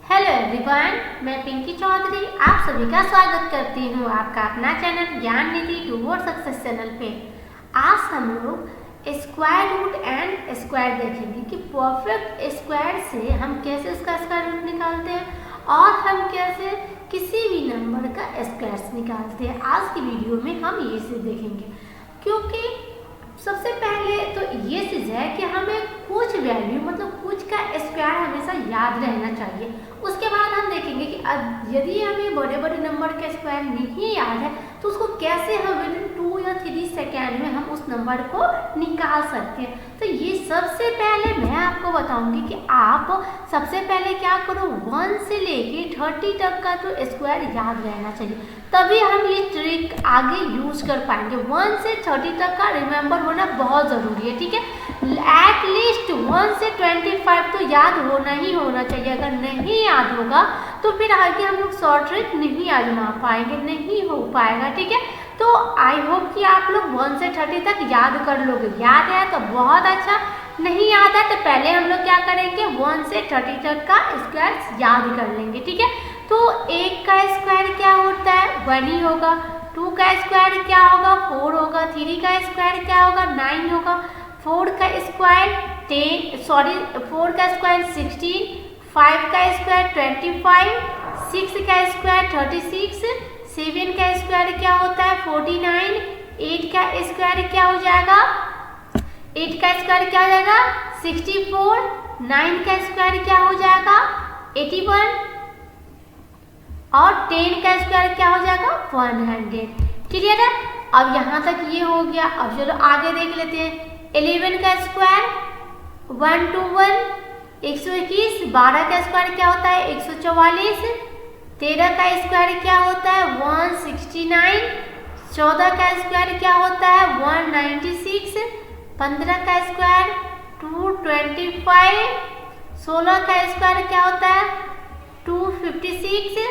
Hello everyone, मैं पिंकी चौधरी आप सभी का स्वागत करती हूँ आपका अपना चैनल ज्ञान निधि टूवर्ड सक्सेस चैनल पे। आज हम लोग स्क्वायर रूट एंड स्क्वायर देखेंगे कि परफेक्ट स्क्वायर से हम कैसे उसका स्क्वायर रूट निकालते हैं और हम कैसे किसी भी नंबर का स्क्वायर निकालते हैं। आज की वीडियो में हम ये चीज़ देखेंगे, क्योंकि सबसे पहले तो ये चीज़ है कि हमें कुछ वैल्यू मतलब कुछ का स्क्वायर हमेशा याद रहना चाहिए। उसके बाद हम देखेंगे कि यदि हमें बड़े बड़े नंबर का स्क्वायर नहीं याद है तो उसको कैसे हम विद इन 2 या 3 सेकेंड में हम उस नंबर को निकाल सकते हैं। तो ये सबसे पहले मैं आपको बताऊंगी कि आप सबसे पहले क्या करो, 1 से लेके 30 तक का जो स्क्वायर याद रहना चाहिए, तभी हम ये ट्रिक आगे यूज कर पाएंगे। 1 से 30 तक का रिमेंबर होना बहुत ज़रूरी है, ठीक है। एटलीस्ट 1 से 25 तो याद होना ही होना चाहिए। अगर नहीं याद होगा तो फिर आगे हम लोग शॉर्ट ट्रिक नहीं आजमा पाएंगे, नहीं हो पाएगा, ठीक है। तो आई होप कि आप लोग 1 से 30 तक याद कर लोगे। याद है तो बहुत अच्छा, नहीं याद है तो पहले हम लोग क्या करेंगे, 1 से 30 तक का स्क्वायर याद कर लेंगे, ठीक है। तो 1 का स्क्वायर क्या होता है, 1 ही होगा। 2 का स्क्वायर क्या होगा, 4 होगा। 3 का स्क्वायर क्या होगा, 9 होगा। 4 का स्क्वायर 16, 5 का स्क्वायर 25, 6 का स्क्वायर 36, 7 का स्क्वायर क्या होता है 49, 8 का स्क्वायर क्या हो जाएगा, 8 का स्क्वायर क्या हो जाएगा 64, 9 का स्क्वायर क्या हो जाएगा 81 और 10 का स्क्वायर क्या हो जाएगा 100। क्लियर है। अब यहाँ तक ये हो गया। अब चलो आगे देख लेते हैं। 11 का स्क्वायर 121, 121। 12 का स्क्वायर क्या होता है 144। 13 का स्क्वायर क्या होता है 169। 14 का स्क्वायर क्या होता है 196। 15 का स्क्वायर 225। 16 का स्क्वायर क्या होता है 256,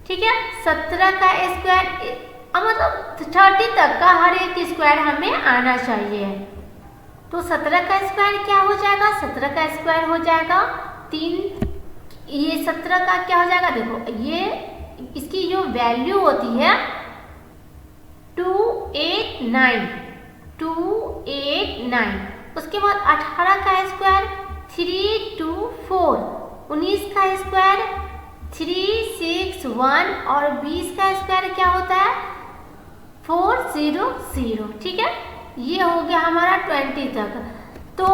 ठीक है। 17 का स्क्वायर मतलब 30 तक का हर एक स्क्वायर हमें आना चाहिए। तो 17 का स्क्वायर क्या हो जाएगा, 17 का स्क्वायर हो जाएगा 3। ये 17 का क्या हो जाएगा, देखो ये इसकी जो वैल्यू होती है 289, 289। उसके बाद 18 का स्क्वायर 324, 19 का स्क्वायर 361 और 20 का स्क्वायर क्या होता है 400, ठीक है। ये हो गया हमारा 20 तक। तो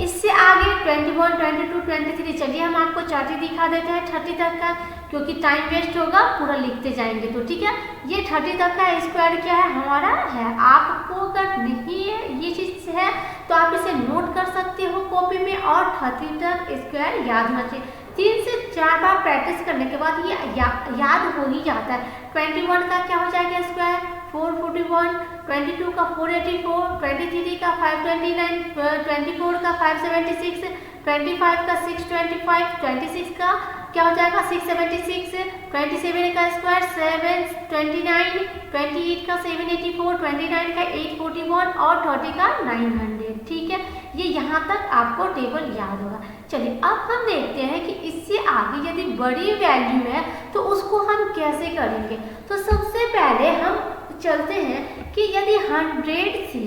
इससे आगे 21, 22, 23, चलिए हम आपको चार्ट दिखा देते हैं 30 तक का, क्योंकि टाइम वेस्ट होगा, पूरा लिखते जाएंगे तो, ठीक है। ये 30 तक का स्क्वायर क्या है हमारा है। आपको अगर नहीं है ये चीज़ है तो आप इसे नोट कर सकते हो कॉपी में, और 30 तक स्क्वायर याद होना चाहिए। 3 से 4 बार प्रैक्टिस करने के बाद ये याद हो ही जाता है। 21 का क्या हो जाएगा स्क्वायर 441, 22 का 484, 23 का 529, 24 का 576, 25 का 625, 26 का क्या हो जाएगा 676, 27 का स्क्वायर 729, 28 का 784, 29 का 841 और 30 का 900, ठीक है। ये यहाँ तक आपको टेबल याद होगा। चलिए अब हम देखते हैं कि इससे आगे यदि बड़ी वैल्यू है तो उसको हम कैसे करेंगे। तो सबसे पहले हम चलते हैं कि यदि 100 से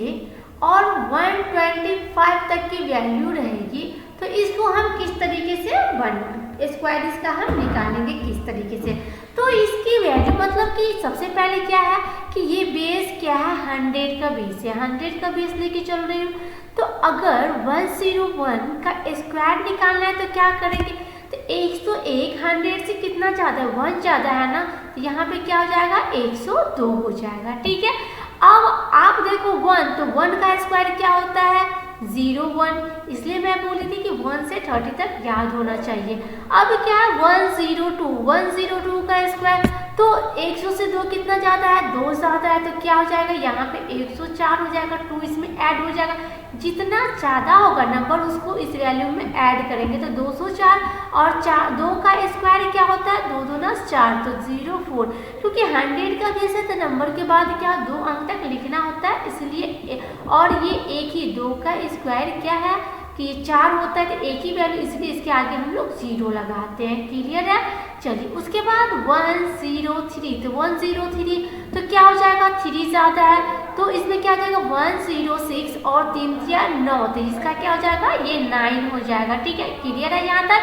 और 125 तक की वैल्यू रहेगी तो इसको हम किस तरीके से स्क्वायर इसका हम निकालेंगे किस तरीके से। तो इसकी वैल्यू मतलब कि सबसे पहले क्या है कि ये बेस क्या है 100 का बेस है, 100 का बेस लेके चल रही हूँ। तो अगर 101 का स्क्वायर निकालना है तो क्या करेंगे, तो 101 100 से कितना ज़्यादा है 1 ज़्यादा है ना, तो यहाँ पे क्या हो जाएगा 102 हो जाएगा, ठीक है। अब आप देखो 1, तो 1 का स्क्वायर क्या होता है 01, इसलिए मैं बोली थी कि 1 से 30 तक याद होना चाहिए। अब क्या है 102 का स्क्वायर, तो 100 से 2 कितना ज़्यादा है 2 ज़्यादा है, तो क्या हो जाएगा यहाँ पे 104 हो जाएगा, 2 इसमें ऐड हो जाएगा। जितना ज़्यादा होगा नंबर उसको इस वैल्यू में ऐड करेंगे, तो 204 और 2 का स्क्वायर क्या होता है 2 दूना 4, तो 04। क्योंकि 100 का बेस है तो नंबर के बाद क्या 2 अंक तक लिखना होता है, इसलिए। और ये एक ही 2 का स्क्वायर क्या है कि ये 4 होता है तो एक ही वैल्यू, इसलिए इसके आगे हम लोग 0 लगाते हैं। क्लियर है? चलिए उसके बाद 103, तो 103 तो क्या हो जाएगा, 3 ज़्यादा है तो इसमें क्या हो जाएगा 106 और 3 या 9, तो इसका क्या हो जाएगा, ये 9 हो जाएगा। ठीक है, क्लियर है यहाँ तक?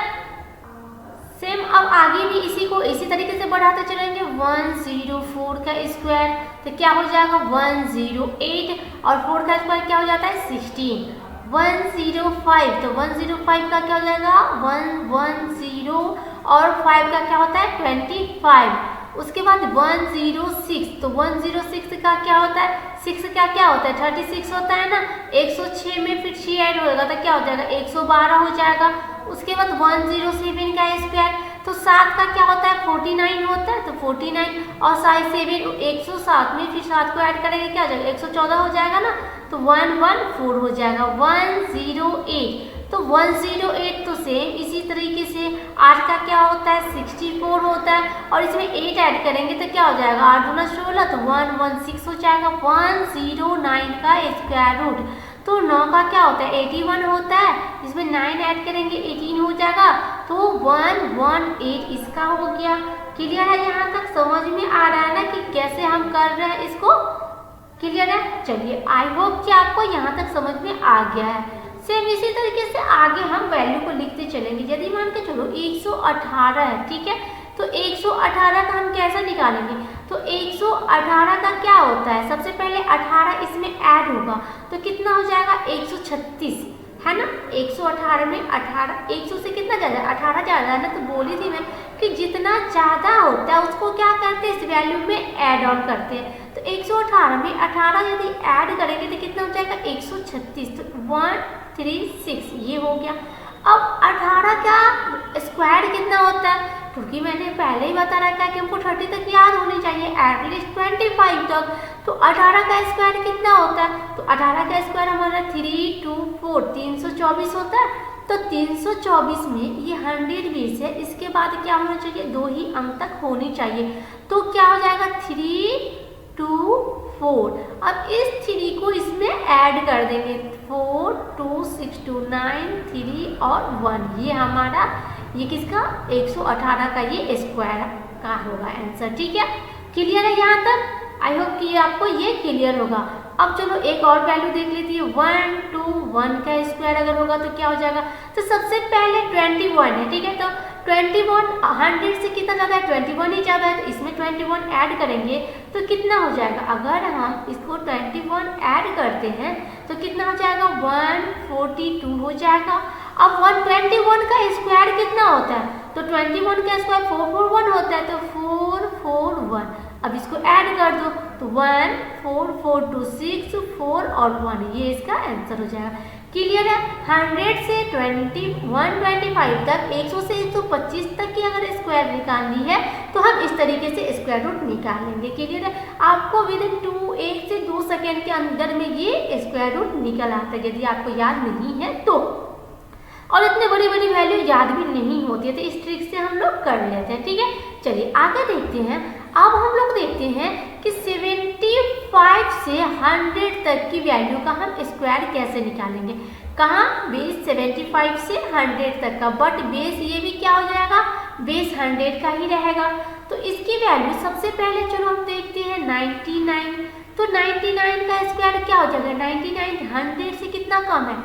सेम अब आगे भी इसी को इसी तरीके से बढ़ाते चलेंगे। 104 का स्क्वायर तो क्या हो जाएगा 108 और 4 का स्क्वायर क्या हो जाता है 16। 105 तो 105 का क्या हो जाएगा 110 और 5 का क्या होता है 25। उसके बाद 106 तो 106 का क्या होता है 6 का क्या होता है 36 होता है ना, 106 में फिर 6 ऐड होगा तो क्या हो जाएगा 112 हो जाएगा। उसके बाद 107 का स्क्वायर तो 7 का क्या होता है 49 होता है, तो 49 और 7 107 में फिर 7 को ऐड करेंगे क्या हो जाएगा 114 हो जाएगा ना, तो 114 हो जाएगा। 108 तो 108 तो सेम इसी तरीके से 8 का क्या होता है 64 होता है और इसमें 8 ऐड करेंगे तो क्या हो जाएगा 8 दूना 16 तो 116 हो जाएगा। 109 का स्क्वायर रूट तो 9 का क्या होता है 81 होता है, इसमें 9 ऐड करेंगे 18 हो जाएगा तो 118 इसका हो गया। क्लियर है? यहाँ तक समझ में आ रहा है ना कि कैसे हम कर रहे हैं इसको? क्लियर है? चलिए आई होप कि आपको यहाँ तक समझ में आ गया है। सेम इसी तरीके से आगे हम वैल्यू को लिखते चलेंगे। यदि मान के चलो 118 है, ठीक है, तो 118 का हम कैसे निकालेंगे, तो 118 का क्या होता है सबसे पहले 18 इसमें ऐड होगा तो कितना हो जाएगा 136 है ना। 118 में 18 100 से कितना ज़्यादा 18 ज़्यादा है ना, तो बोली थी मैं कि जितना ज़्यादा होता है उसको क्या करते हैं इस वैल्यू में ऐड ऑन करते हैं। तो 118 में 18 यदि ऐड करेंगे तो कितना हो जाएगा 136 तो 136 ये हो गया। अब 18 का स्क्वायर कितना होता है, क्योंकि मैंने पहले ही बता रखा है कि हमको 30 तक याद होनी चाहिए एटलीस्ट 25 तक, तो 18 का स्क्वायर कितना होता है, तो 18 का स्क्वायर हमारा 324 324 होता है। तो 324 में ये 120 है, इसके बाद क्या होना चाहिए 2 ही अंक तक होनी चाहिए, तो क्या हो जाएगा 324। अब इस 3 को इसमें ऐड कर देंगे 4 2 6 2 9 3 और 1, ये हमारा ये किसका 118 का ये स्क्वायर का होगा आंसर। ठीक है, क्लियर है यहाँ तक? आई होप कि आपको ये क्लियर होगा। अब चलो एक और वैल्यू देख लेती है। 121 का स्क्वायर अगर होगा तो क्या हो जाएगा, तो सबसे पहले 21 है, ठीक है, तो 21 100 से कितना ज़्यादा है 21 ही ज़्यादा है, तो इसमें 21 ऐड करेंगे तो कितना हो जाएगा, अगर हम इसको 21 ऐड करते हैं तो कितना हो जाएगा 142 हो जाएगा। अब 121 का स्क्वायर कितना होता है, तो 21 का स्क्वायर 441 होता है, तो 441 अब इसको ऐड कर दो तो 1 4 4 2 6 4 और 1, ये इसका आंसर हो जाएगा। क्लियर है? 100 से 125 तक 100 से 125 तक की अगर स्क्वायर निकालनी है तो हम इस तरीके से स्क्वायर रूट निकाल लेंगे। क्लियर है? आपको विद इन 1 से 2 सेकेंड के अंदर में ये स्क्वायर रूट निकल आता है यदि आपको याद नहीं है तो, और इतने बड़ी बड़ी वैल्यू याद भी नहीं होती है, तो इस ट्रिक से हम लोग कर लेते हैं। ठीक है, चलिए आगे देखते हैं। अब हम लोग देखते हैं कि 75 से 100 तक की वैल्यू का हम स्क्वायर कैसे निकालेंगे। कहाँ, बेस 75 से 100 तक का, बट बेस ये भी क्या हो जाएगा, बेस 100 का ही रहेगा। तो इसकी वैल्यू सबसे पहले चलो हम देखते हैं 99, तो 99 का स्क्वायर क्या हो जाएगा, 99 100 से कितना कम है,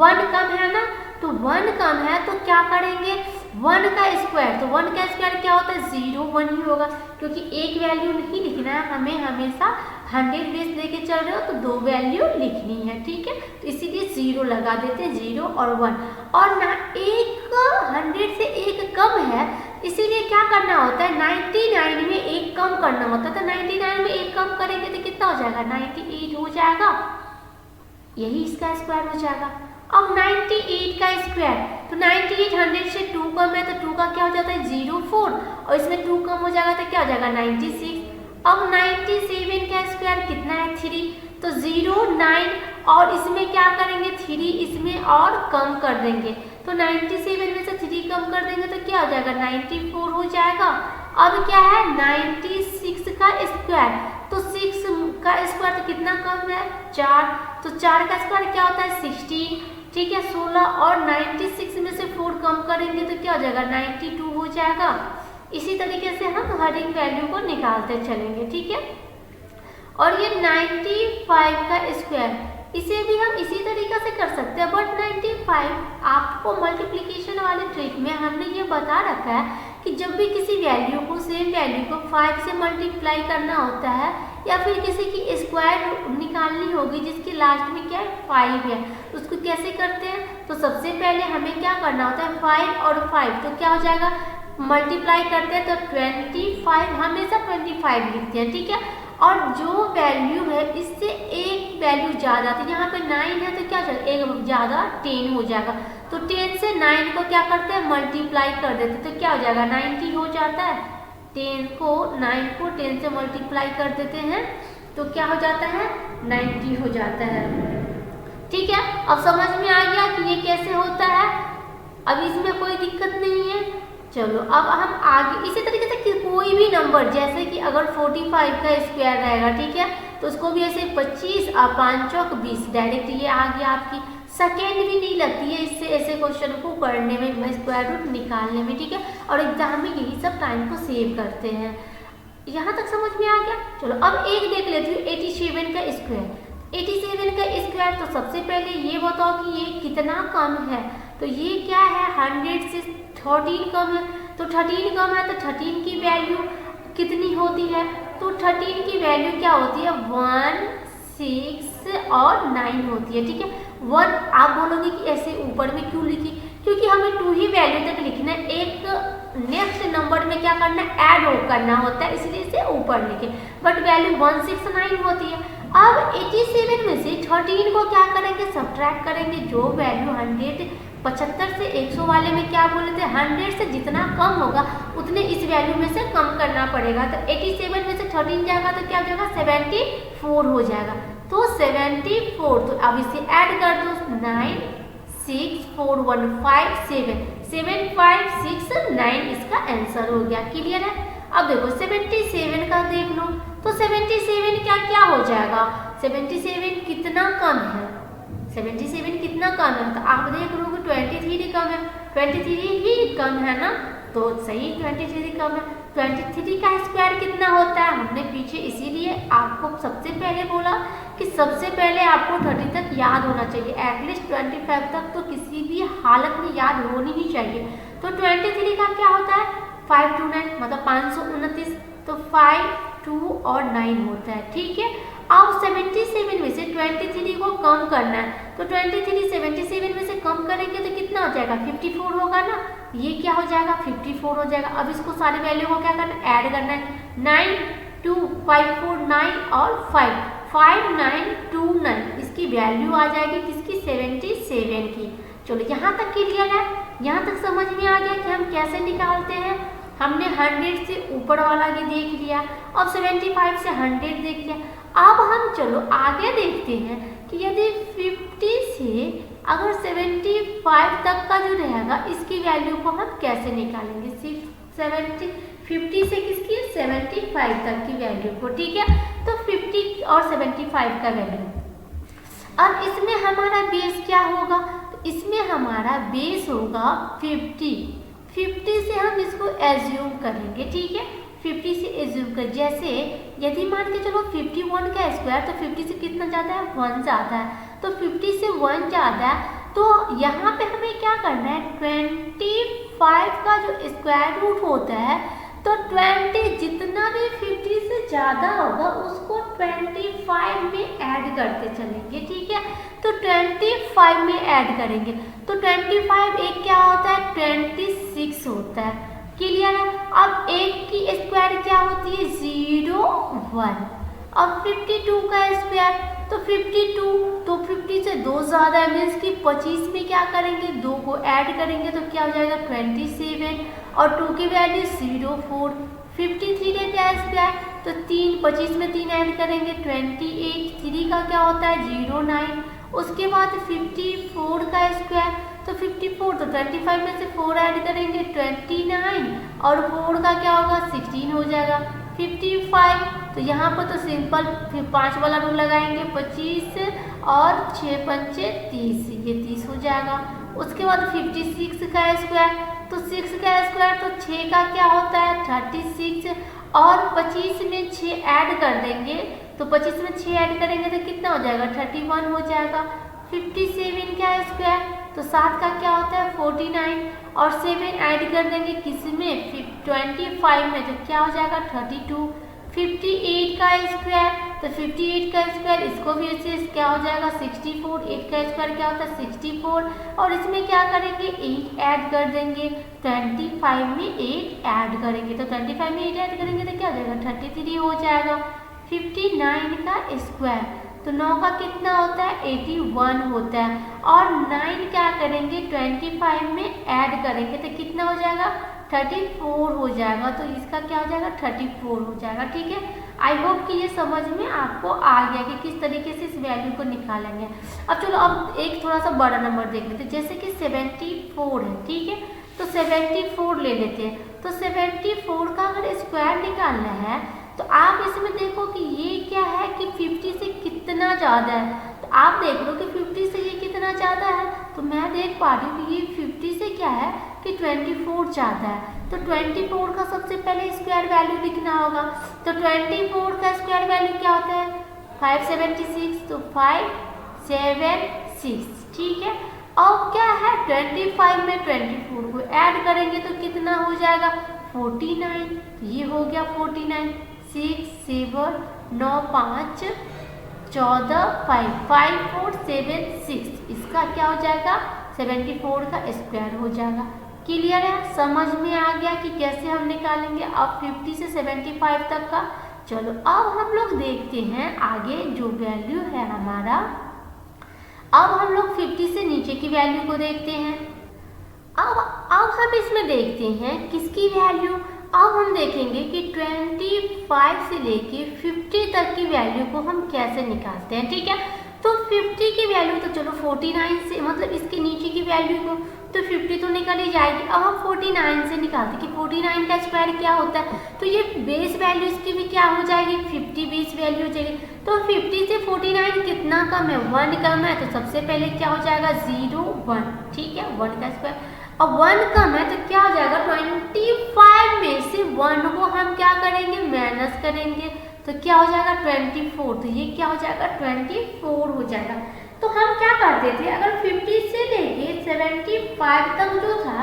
1 कम है ना, तो 1 कम है तो क्या करेंगे 1 का स्क्वायर, तो 1 का स्क्वायर क्या होता है 0 1 ही होगा, क्योंकि एक वैल्यू नहीं लिखना है, हमें हमेशा 100 बेस लेके चल रहे हो तो 2 वैल्यू लिखनी है। ठीक है, तो इसीलिए 0 लगा देते हैं, 0 और 1, और ना एक 100 से एक कम है, इसीलिए क्या करना होता है 99 में एक कम करना होता है, तो 99 में एक कम करेंगे तो कितना हो जाएगा 98 हो जाएगा, यही इसका स्क्वायर हो जाएगा। अब 98 का स्क्वायर, तो 98 100 से 2 कम है तो 2 का क्या हो जाता है 04, और इसमें 2 कम हो जाएगा तो क्या हो जाएगा 96। अब 97 का स्क्वायर कितना है 3, तो 0 9 और इसमें क्या करेंगे 3 इसमें और कम कर देंगे, तो 97 में से 3 कम कर देंगे तो क्या हो जाएगा 94 हो जाएगा। अब क्या है 96 का स्क्वायर, तो 6 का स्क्वायर तो कितना कम है 4, तो 4 का स्क्वायर क्या होता है 16, ठीक है। 16 और 96 में से 4 कम करेंगे तो क्या हो जाएगा, 92 हो जाएगा। इसी तरीके से हम हर एक वैल्यू को निकालते चलेंगे, ठीक है। और ये 95 का स्क्वायर, इसे भी हम इसी तरीके से कर सकते हैं, बट 95 आपको मल्टीप्लिकेशन वाले ट्रिक में हमने ये बता रखा है कि जब भी किसी वैल्यू को, सेम वैल्यू को 5 से मल्टीप्लाई करना होता है या फिर किसी की स्क्वायर निकालनी होगी जिसकी लास्ट में क्या है, 5 है, उसको कैसे करते हैं, तो सबसे पहले हमें क्या करना होता है, 5 और 5 तो क्या हो जाएगा, मल्टीप्लाई करते हैं तो 25, हमेशा 25 लिखते हैं, ठीक है। और जो वैल्यू है इससे एक वैल्यू ज़्यादा, तो यहाँ पे 9 है तो क्या हो जाएगा, एक ज़्यादा 10 हो जाएगा, तो 10 से 9 को क्या करते हैं, मल्टीप्लाई कर देते हैं, तो क्या हो जाएगा, 90 हो जाता है। 9 को 10 से मल्टीप्लाई कर देते हैं तो क्या हो जाता है, 90 हो जाता है, ठीक है। अब समझ में आ गया कि ये कैसे होता है, अब इसमें कोई दिक्कत नहीं है। चलो अब हम आगे इसी तरीके से कि कोई भी नंबर, जैसे कि अगर 45 का स्क्वायर रहेगा, ठीक है, तो उसको भी ऐसे 25 और 5 चौक 20, डायरेक्ट ये आ गया आपकी, सेकेंड भी नहीं लगती है इससे ऐसे क्वेश्चन को करने में, स्क्वायर रूट निकालने में, ठीक है। और एग्जाम में यही सब टाइम को सेव करते हैं। यहाँ तक समझ में आ गया। चलो अब एक देख लेती हूँ, 87 का स्क्वायर। 87 का स्क्वायर, तो सबसे पहले ये बताओ कि ये कितना कम है, तो ये क्या है, 100 से 13 कम है, तो 13 कम है तो 13 की वैल्यू कितनी होती है, तो 13 की वैल्यू क्या होती है, 1, 6 और 9 होती है, ठीक है। 1 आप बोलोगे कि ऐसे ऊपर में क्यों लिखी, क्योंकि हमें 2 ही वैल्यू तक लिखना है, एक नेक्स्ट नंबर में क्या करना है, ऐड करना होता है, इसलिए इसे ऊपर लिखे, बट वैल्यू 169 होती है। अब 87 में से 13 को क्या करेंगे, सब्ट्रैक्ट करेंगे, जो वैल्यू 175 से 100 वाले में क्या बोले थे, 100 से जितना कम होगा उतने इस वैल्यू में से कम करना पड़ेगा, तो 87 में से 13 जाएगा तो क्या हो जाएगा, 74 हो जाएगा, तो 74, तो अब इसे ऐड कर दो, 9 6 4 1 5 7 7 5 6 9 इसका आंसर हो गया। क्लियर है। अब देखो 77 का देख लो, तो 77 क्या क्या हो जाएगा, 77 कितना कम है, 77 कितना कम है, तो आप देख लो 23 कम है, 23 ही कम है ना, तो सही 23 कम है। 23 का स्क्वायर कितना होता है, हमने पीछे इसीलिए आपको सबसे पहले बोला कि सबसे पहले आपको 30 तक याद होना चाहिए, एटलीस्ट 25 तक तो किसी भी हालत में याद होनी ही चाहिए। तो 23 का क्या होता है, 5 2 9 मतलब 529, तो 5 2 और 9 होता है, ठीक है। अब 77 में से 23 को कम करना है, तो 23 77 में से कम करेंगे तो कितना हो जाएगा, 54 होगा ना, ये क्या हो जाएगा, 54 हो जाएगा। अब इसको सारे वैल्यू को क्या करना है, ऐड करना है, 9 2 5 4 9 और 5 5 9 2 9, इसकी वैल्यू आ जाएगी किसकी, 77 की। चलो यहाँ तक क्लियर है, यहाँ तक समझ में आ गया कि हम कैसे निकालते हैं। हमने 100 से ऊपर वाला ये देख लिया, अब 75 से 100 देख लिया। अब हम चलो आगे देखते हैं कि यदि 50 से अगर 75 तक का जो रहेगा इसकी वैल्यू को हम कैसे निकालेंगे, सिर्फ 50 से किसकी, 75 तक की वैल्यू को, ठीक है। तो 50 और 75 का वैल्यू, अब इसमें हमारा बेस क्या होगा, तो इसमें हमारा बेस होगा 50 से हम इसको एज्यूम करेंगे, ठीक है। 50 से एज्यूम कर, जैसे यदि मान के चलो 51 का स्क्वायर, तो 50 से कितना ज़्यादा है, 1 ज़्यादा है, तो 50 से 1 ज़्यादा है, तो यहाँ पे हमें क्या करना है, 25 का जो स्क्वायर रूट होता है, तो 20 जितना भी 50 से ज़्यादा होगा उसको 25 में ऐड करते चलेंगे, ठीक है। तो 25 में ऐड करेंगे, तो 25 एक क्या होता है, 26 होता है। क्लियर है। अब एक की स्क्वायर क्या होती है, 0 1। अब 52 का स्क्वायर, तो 52, तो 50 से 2 ज़्यादा है, मीन्स कि 25 में क्या करेंगे, 2 को ऐड करेंगे तो क्या हो जाएगा, 27, और 2 की वैल्यू 0 4। 53 का स्क्वायर, तो 3 25 में 3 ऐड करेंगे 28। 3 का क्या होता है, 0 9। उसके बाद 54 का स्क्वायर, तो 54, तो 25 में से 4 ऐड करेंगे 29, और 4 का क्या होगा, 16 हो जाएगा। 55, तो यहाँ पर तो सिंपल फिर 5 वाला रूल लगाएंगे, 25 और 6 पंचे 30, ये 30 हो जाएगा। उसके बाद 56 का स्क्वायर, तो 6 का स्क्वायर तो 6 का क्या होता है 36, और 25 में 6 ऐड कर देंगे, तो 25 में 6 ऐड करेंगे तो कितना हो जाएगा 31 हो जाएगा। 57 का स्क्वायर, तो 7 का क्या होता है 49, और 7 ऐड कर देंगे किसमें 25 में, तो क्या हो जाएगा 32। 58 का स्क्वायर, तो 58 का स्क्वायर इसको भी ऐसे क्या हो जाएगा 64, 8 का स्क्वायर क्या होता है 64, और इसमें क्या करेंगे 8 ऐड कर देंगे, 25 में 8 ऐड करेंगे, तो 25 में 8 ऐड करेंगे तो क्या हो जाएगा 33 हो जाएगा। 59 का स्क्वायर, तो 9 का कितना होता है 81 होता है, और 9 क्या करेंगे 25 में ऐड करेंगे तो कितना हो जाएगा 34 हो जाएगा, तो इसका क्या हो जाएगा 34 हो जाएगा। ठीक है, आई होप कि ये समझ में आपको आ गया कि किस तरीके से इस वैल्यू को निकालेंगे। अब चलो अब एक थोड़ा सा बड़ा नंबर देख लेते हैं, जैसे कि 74 है। ठीक है, तो 74 ले लेते हैं, तो 74 का अगर स्क्वायर निकालना है तो आप इसमें देखो कि ये क्या है कि 50 से कितना ज़्यादा है, तो आप देख लो कि 50 से ये कितना ज़्यादा है, तो मैं देख पा रही हूँ कि ये 50 से क्या है कि 24 ज़्यादा है, तो 24 का सबसे पहले स्क्वायर वैल्यू लिखना होगा, तो 24 का स्क्वायर वैल्यू क्या होता है 576, तो 576। ठीक है, अब क्या है 25 में 24 को ऐड करेंगे तो कितना हो जाएगा 49, ये हो गया 49, 6 7 9 5 14 5 5 4 7 6, इसका क्या हो जाएगा 74 का स्क्वायर हो जाएगा। क्लियर है, समझ में आ गया कि कैसे हम निकालेंगे अब 50 से 75 तक का। चलो अब हम लोग देखते हैं आगे जो वैल्यू है हमारा, अब हम लोग 50 से नीचे की वैल्यू को देखते हैं। अब हम इसमें देखते हैं किसकी वैल्यू, अब हम देखेंगे कि 25 से लेके 50 तक की वैल्यू को हम कैसे निकालते हैं। ठीक है, तो 50 की वैल्यू तो चलो 49 से, मतलब इसके नीचे की वैल्यू को तो 50 तो निकल ही जाएगी। अब हम 49 से निकालते हैं कि 49 का स्क्वायर क्या होता है, तो ये बेस वैल्यू इसकी भी क्या हो जाएगी 50 बेस वैल्यू हो जाएगी। तो 50 से 49 कितना कम है 1 कम है, तो सबसे पहले क्या हो जाएगा 0 1। ठीक है, 1 का स्क्वायर, अब 1 कम है तो क्या हो जाएगा 25 में से 1 को हम क्या करेंगे माइनस करेंगे, तो क्या हो जाएगा 24, तो ये क्या हो जाएगा 24 हो जाएगा। तो हम क्या करते थे अगर 50 से लेके 75 तक जो था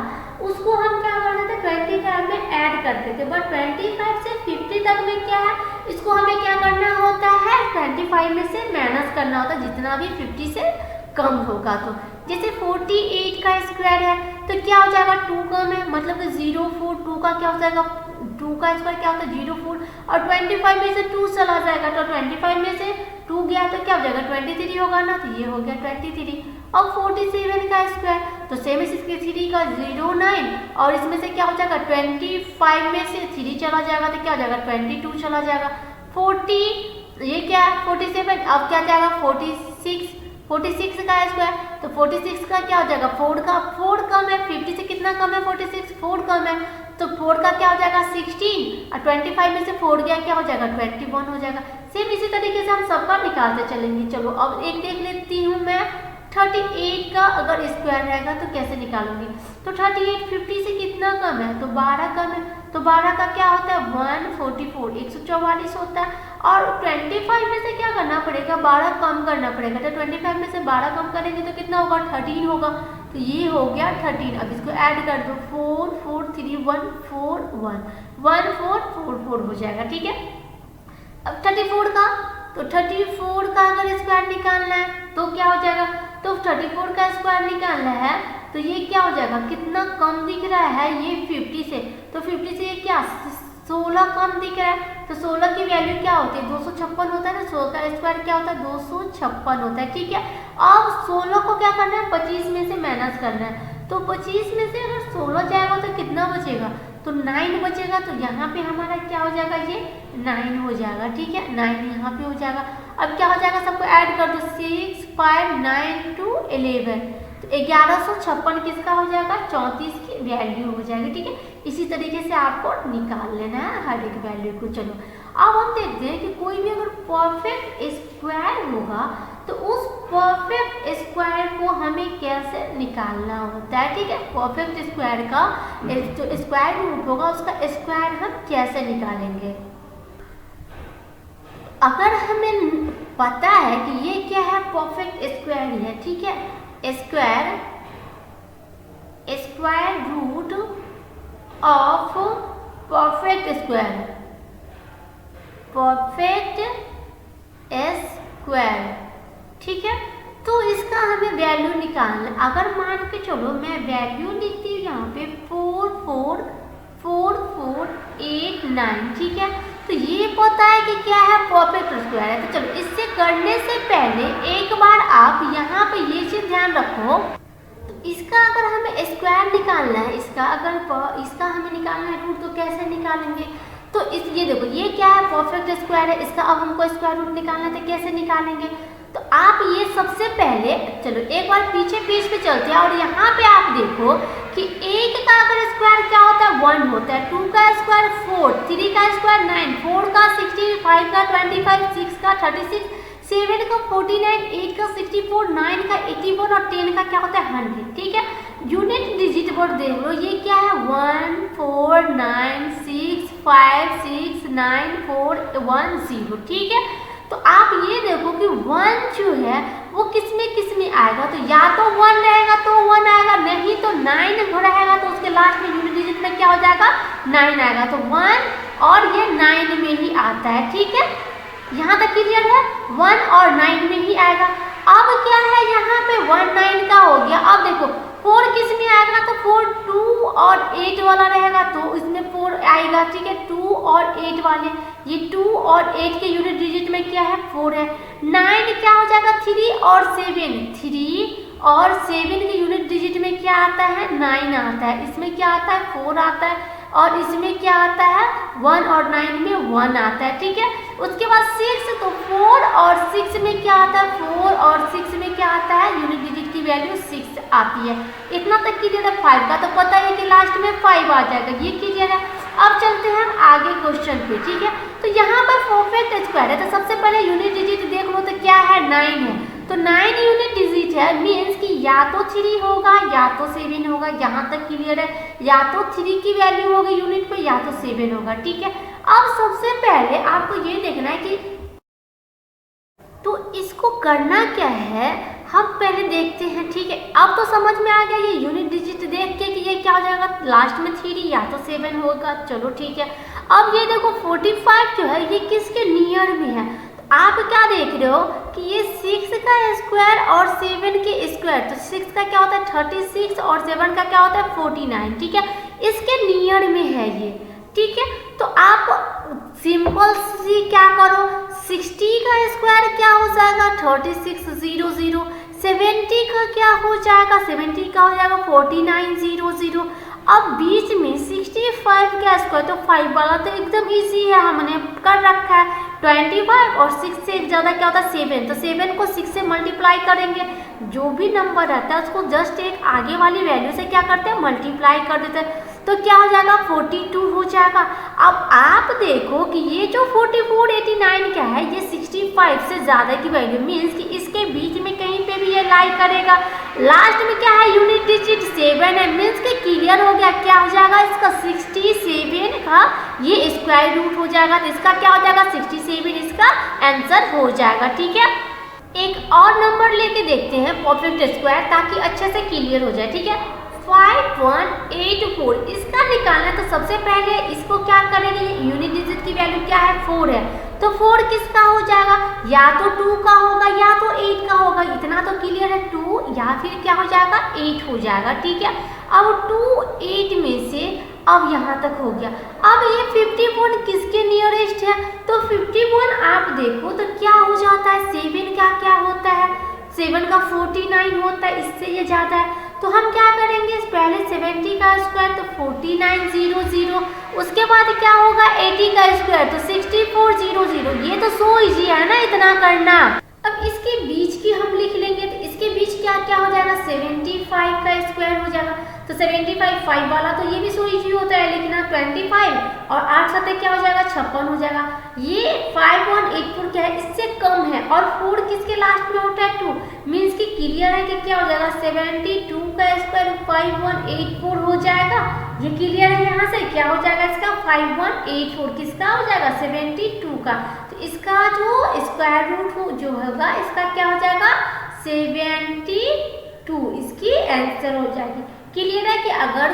उसको हम क्या करते थे 25 में ऐड करते थे, बट 25 से 50 तक में क्या है इसको हमें क्या करना होता है 25 में से माइनस करना होता है जितना भी 50 से कम होगा। तो जैसे 48 का स्क्वायर है तो क्या हो जाएगा 2 कम है, मतलब 0 4, 2 का क्या हो जाएगा 2 का स्क्वायर क्या होता है 0 4, और 25 में से 2 चला जाएगा तो 25 में से 2 गया तो क्या हो जाएगा 23 होगा ना, तो ये हो गया 23। और 47 का स्क्वायर तो सेम इसके 3 का 0 9, और इसमें से क्या हो जाएगा 25 में से 3 चला जाएगा तो क्या हो जाएगा 22 चला जाएगा। 40 ये क्या है 47, अब क्या जाएगा 46 का स्क्वायर, तो 46 का क्या हो जाएगा 4 का 4 कम है 50 से कितना कम है 46 4 कम है, तो 4 का क्या हो जाएगा 16, और 25 में से 4 गया क्या हो जाएगा 21 हो जाएगा। सेम इसी तरीके से हम सबका निकालते चलेंगे। चलो अब एक देख लेती हूँ मैं 38 का अगर स्क्वायर रहेगा तो कैसे निकालूंगी, तो 38 50 से कितना कम है तो 12 कम है, तो 12 का क्या होता है 144 144 होता है, और 25 में से क्या करना पड़ेगा 12 कम करना पड़ेगा, तो 25 में से 12 कम करेंगे तो कितना होगा 13 होगा, तो ये हो गया 13। अब इसको ऐड कर दो 4 4 3 1 4 1 1 4 4 4 हो जाएगा। ठीक है, अब 34 का, तो 34 का अगर स्क्वायर निकालना है तो क्या हो जाएगा, तो 34 का स्क्वायर निकालना है तो ये क्या हो जाएगा कितना कम दिख रहा है ये 50 से, तो 50 से ये क्या 16 कम दिख रहा है, तो 16 की वैल्यू क्या होती है 256 होता है ना, 16 का स्क्वायर क्या होता है 256 होता है। ठीक है, अब 16 को क्या करना है 25 में से माइनस करना है, तो 25 में से अगर 16 जाएगा तो कितना बचेगा तो 9 बचेगा, तो यहाँ पे हमारा क्या हो जाएगा ये 9 हो जाएगा। ठीक है, 9 यहाँ पे हो जाएगा। अब क्या हो जाएगा सबको ऐड कर दो 6 5 9 2 11, तो 1156 किसका हो जाएगा 34 की वैल्यू हो जाएगी। ठीक है, इसी तरीके से आपको निकाल लेना है हर एक वैल्यू को। चलो अब हम देखते हैं कि कोई भी अगर परफेक्ट स्क्वायर होगा तो उस परफेक्ट स्क्वायर को हमें कैसे निकालना होता है। ठीक है, परफेक्ट स्क्वायर का जो स्क्वायर रूट होगा उसका स्क्वायर हम कैसे निकालेंगे। अगर हमें पता है कि ये क्या है, परफेक्ट स्क्वायर है। ठीक है, square root of perfect square, ठीक है, तो इसका हमें वैल्यू निकालना। अगर मान के चलो मैं वैल्यू लिखती हूँ यहाँ पे 44489। ठीक है, तो ये पता है कि क्या है, परफेक्ट स्क्वायर है। तो चलो इससे करने से पहले एक बार आप यहाँ पे ये चीज ध्यान रखो, इसका अगर हमें स्क्वायर निकालना है, इसका हमें निकालना है रूट, तो कैसे निकालेंगे। तो ये देखो ये क्या है, परफेक्ट स्क्वायर है, इसका अब हमको स्क्वायर रूट निकालना है, तो कैसे निकालेंगे। तो आप ये सबसे पहले चलो एक बार पीछे पेज पे चलते हैं और यहाँ पे आप देखो कि 1 का अगर स्क्वायर क्या होता है, 1 होता है, 2 का स्क्वायर 4, 3 का स्क्वायर 9, 4 का 60, 5 का 25, 6 का 36, 7 का 49, 8 का 64, 9 का 81 और 10 का क्या होता है 100। ठीक है, यूनिट डिजिट बोर्ड देख लो, ये क्या है 1 4 9 6 5 6 9 4 1 0। ठीक है, तो आप ये देखो कि 1 जो है वो किस में आएगा, तो या तो 1 रहेगा तो 1 आएगा, नहीं तो 9 रहेगा तो उसके लास्ट में यूनिट डिजिट में क्या हो जाएगा 9 आएगा। तो 1 और ये 9 में ही आता है। ठीक है, यहाँ तक क्लियर है, 1 और 9 में ही आएगा। अब क्या है यहाँ पे 1 9 का हो गया। अब देखो 4 किस में आएगा, तो 4 2 और 8 वाला रहेगा तो इसमें 4 आएगा। ठीक है, 2 और 8 वाले, ये 2 और 8 के यूनिट डिजिट में क्या है 4 है। 9 क्या हो जाएगा 3 और 7, 3 और 7 के यूनिट डिजिट में क्या आता है 9 आता है, इसमें क्या आता है 4 आता है और इसमें क्या आता है 1 और 9 में 1 आता है। ठीक है, उसके बाद 6, तो 4 और 6 में क्या आता है 4 और 6 में क्या आता है यूनिट डिजिट की वैल्यू 6 आती है। इतना तक क्लियर है। 5 का तो पता है कि लास्ट में 5 आ जाएगा, ये क्लियर है। अब चलते हैं हम आगे क्वेश्चन पे। ठीक है, तो यहाँ पर परफेक्ट स्क्वायर है, तो सबसे पहले यूनिट डिजिट देख लो तो क्या है 9 है, तो 9 यूनिट डिजिट है, मीन्स कि या तो 3 होगा या तो 7 होगा। यहाँ तक क्लियर है, या तो 3 की वैल्यू होगी यूनिट पे या तो 7 होगा। ठीक है, अब सबसे पहले आपको ये देखना है कि तो इसको करना क्या है, हम पहले देखते हैं। ठीक है, अब तो समझ में आ गया ये यूनिट डिजिट देख के कि ये क्या हो जाएगा, लास्ट में 3 या तो 7 होगा। चलो ठीक है, अब ये देखो 45 जो है ये किसके नियर में है, तो आप क्या देख रहे हो कि ये 6 का स्क्वायर और 7 के स्क्वायर, तो 6 का क्या होता है 36 और 7 का क्या होता है 49। ठीक है, इसके नियर में है ये। ठीक है, तो आप सिंपल सी क्या करो, 60 का स्क्वायर क्या हो जाएगा 36 0 0, 70 का क्या हो जाएगा 70 का हो जाएगा 49 0 0। अब बीच में 65 का स्क्वायर, तो 5 वाला तो एकदम इजी है, हमने कर रखा है। 25 और 6 से एक ज़्यादा क्या होता है 7, तो 7 को 6 से मल्टीप्लाई करेंगे, जो भी नंबर रहता है उसको जस्ट एक आगे वाली वैल्यू से क्या करते हैं मल्टीप्लाई कर देते हैं, तो क्या हो जाएगा 42 हो जाएगा। अब आप देखो कि ये जो 4489 क्या है ये 65 से ज़्यादा की वैल्यू, मीन्स कि इसके बीच में कहीं पे भी ये लाई करेगा। लास्ट में क्या है यूनिट डिजिट 7 है, मीन्स कि क्लियर हो गया, क्या हो जाएगा इसका 67 का ये स्क्वायर रूट हो जाएगा, तो इसका क्या हो जाएगा 67 इसका आंसर हो जाएगा। ठीक है, एक और नंबर लेके देखते हैं परफेक्ट स्क्वायर, ताकि अच्छे से क्लियर हो जाए। ठीक है, 5184 इसका निकालना है, तो सबसे पहले इसको क्या करेंगे, यूनिट डिजिट की वैल्यू क्या है 4 है, तो 4 किसका हो जाएगा, या तो 2 का होगा या तो 8 का होगा। इतना तो क्लियर है, 2 या फिर क्या हो जाएगा 8 हो जाएगा। ठीक है, अब 2 8 में से अब यहाँ तक हो गया। अब ये 51 किसके नियरेस्ट है, तो 51 आप देखो तो क्या हो जाता है 7 का क्या होता है 7 का 49 होता है, इससे ये ज़्यादा है, तो हम क्या करेंगे पहले 70 का स्क्वायर तो 49 0 0, उसके बाद क्या होगा 80 का स्क्वायर तो 64 0 0। ये तो सो इजी है ना इतना करना। अब इसके बीच की हम लिख लेंगे, तो इसके बीच क्या क्या हो जाएगा 75 का स्क्वायर हो जाएगा, तो 75 5 वाला तो ये भी सो इजी होता है, लेकिन आप 25 और 8 7 क्या हो जाएगा 56 हो जाएगा। ये 5184 क्या है इससे कम है, और 4 किसके लास्ट में होता है 2, मीन्स कि क्लियर है कि क्या हो जाएगा 72 का स्क्वायर 5184 हो जाएगा। ये क्लियर है, यहाँ से क्या हो जाएगा इसका 5184 किसका हो जाएगा 72 का। तो इसका जो स्क्वायर रूट जो होगा इसका क्या हो जाएगा 72, इसकी आंसर हो जाएगी। क्लियर है कि अगर